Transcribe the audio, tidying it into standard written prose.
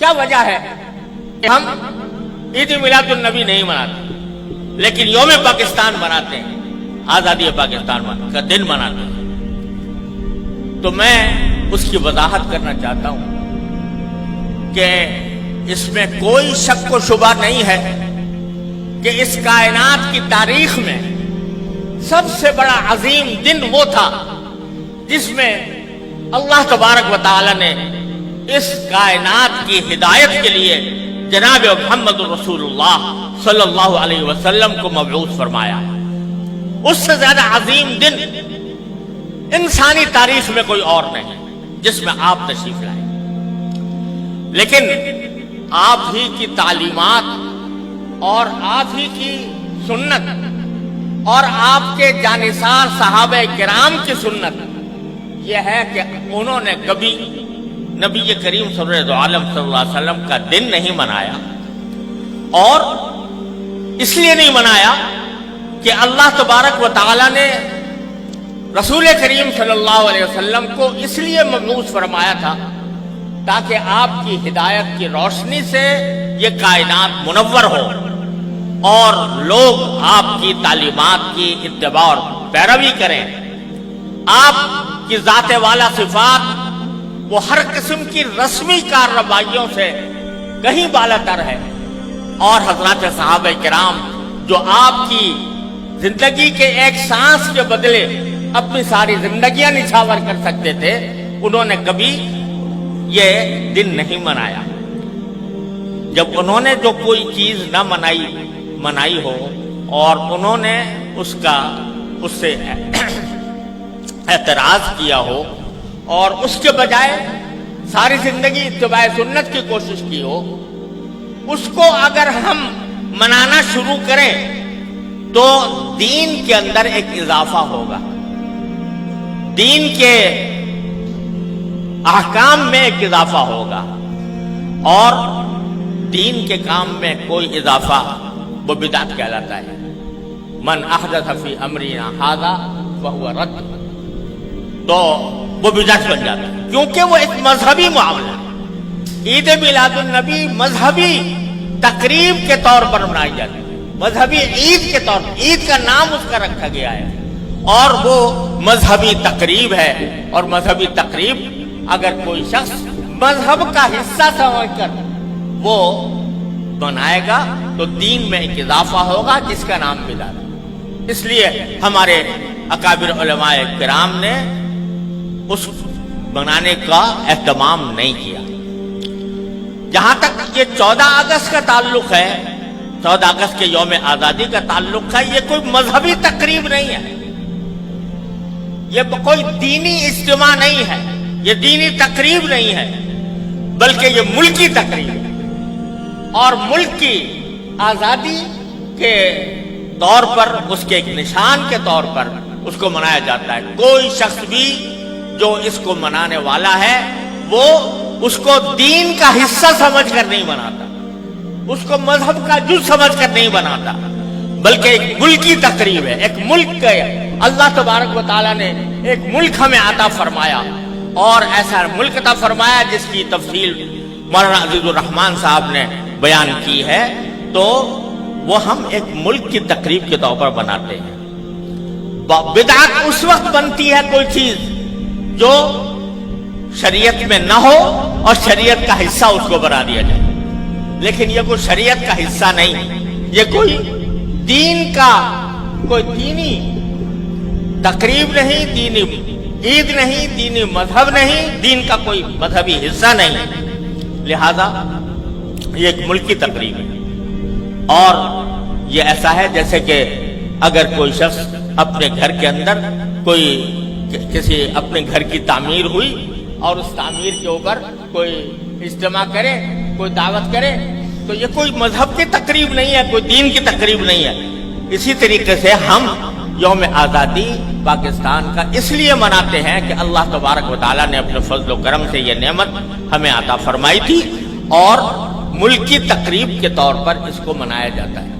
کیا وجہ ہے کہ ہم عید میلاد النبی نہیں مناتے لیکن یوم پاکستان مناتے ہیں، آزادی پاکستان کا دن مناتے ہیں؟ تو میں اس کی وضاحت کرنا چاہتا ہوں کہ اس میں کوئی شک و شبہ نہیں ہے کہ اس کائنات کی تاریخ میں سب سے بڑا عظیم دن وہ تھا جس میں اللہ تبارک و تعالی نے اس کائنات کی ہدایت کے لیے جناب محمد رسول اللہ صلی اللہ علیہ وسلم کو مبعوث فرمایا۔ اس سے زیادہ عظیم دن انسانی تاریخ میں کوئی اور نہیں جس میں آپ تشریف لائے، لیکن آپ ہی کی تعلیمات اور آپ ہی کی سنت اور آپ کے جانثار صحابہ کرام کی سنت یہ ہے کہ انہوں نے کبھی نبی کریم صلی اللہ علیہ وسلم کا دن نہیں منایا، اور اس لیے نہیں منایا کہ اللہ تبارک و تعالی نے رسول کریم صلی اللہ علیہ وسلم کو اس لیے مبعوث فرمایا تھا تاکہ آپ کی ہدایت کی روشنی سے یہ کائنات منور ہو اور لوگ آپ کی تعلیمات کی اتباع اور پیروی کریں۔ آپ کی ذات والا صفات وہ ہر قسم کی رسمی کارروائیوں سے کہیں بالا تر ہے، اور حضرات صحابہ کرام جو آپ کی زندگی کے ایک سانس کے بدلے اپنی ساری زندگیاں نچھاور کر سکتے تھے، انہوں نے کبھی یہ دن نہیں منایا۔ جب انہوں نے جو کوئی چیز نہ منائی ہو اور انہوں نے اس سے اعتراض کیا ہو اور اس کے بجائے ساری زندگی اتباع سنت کی کوشش کی ہو، اس کو اگر ہم منانا شروع کریں تو دین کے اندر ایک اضافہ ہوگا، دین کے احکام میں ایک اضافہ ہوگا، اور دین کے کام میں کوئی اضافہ وہ بدعت کہلاتا ہے۔ من احدث فی امرنا ھذا فہو رد، تو وہ بدعت بن جاتا ہے کیونکہ وہ ایک مذہبی معاملہ ہے۔ عید میلاد النبی مذہبی تقریب کے طور پر منائی جاتی ہے، مذہبی عید کے طور پر، عید کا نام اس کا رکھا گیا ہے، اور وہ مذہبی تقریب ہے، اور مذہبی تقریب اگر کوئی شخص مذہب کا حصہ سمجھ کر وہ بنائے گا تو دین میں ایک اضافہ ہوگا جس کا نام بدعت ہے۔ اس لیے ہمارے اکابر علماء کرام نے اس بنانے کا اہتمام نہیں کیا۔ جہاں تک یہ 14 اگست کا تعلق ہے، 14 اگست کے یوم آزادی کا تعلق ہے، یہ کوئی مذہبی تقریب نہیں ہے، یہ کوئی دینی اجتماع نہیں ہے، یہ دینی تقریب نہیں ہے، بلکہ یہ ملکی تقریب ہے، اور ملک کی آزادی کے طور پر، اس کے ایک نشان کے طور پر اس کو منایا جاتا ہے۔ کوئی شخص بھی جو اس کو منانے والا ہے وہ اس کو دین کا حصہ سمجھ کر نہیں مناتا، اس کو مذہب کا جز سمجھ کر نہیں بناتا، بلکہ ایک ملکی تقریب ہے۔ ایک ملک کا اللہ تبارک و تعالیٰ نے ایک ملک ہمیں عطا فرمایا، اور ایسا ملک عطا فرمایا جس کی تفصیل مولانا عزیز الرحمان صاحب نے بیان کی ہے، تو وہ ہم ایک ملک کی تقریب کے طور پر بناتے ہیں۔ بدعت اس وقت بنتی ہے کوئی چیز جو شریعت میں نہ ہو اور شریعت کا حصہ اس کو بنا دیا جائے، لیکن یہ کوئی شریعت کا حصہ نہیں، یہ کوئی دین کا کوئی دینی تقریب نہیں، دینی عید نہیں، دینی مذہب نہیں، دین کا کوئی مذہبی حصہ نہیں، لہذا یہ ایک ملکی تقریب ہے۔ اور یہ ایسا ہے جیسے کہ اگر کوئی شخص اپنے گھر کے اندر کسی اپنے گھر کی تعمیر ہوئی اور اس تعمیر کے اوپر کوئی اجتماع کرے، کوئی دعوت کرے، تو یہ کوئی مذہب کی تقریب نہیں ہے، کوئی دین کی تقریب نہیں ہے۔ اسی طریقے سے ہم یوم آزادی پاکستان کا اس لیے مناتے ہیں کہ اللہ تبارک و تعالیٰ نے اپنے فضل و کرم سے یہ نعمت ہمیں عطا فرمائی تھی، اور ملکی تقریب کے طور پر اس کو منایا جاتا ہے۔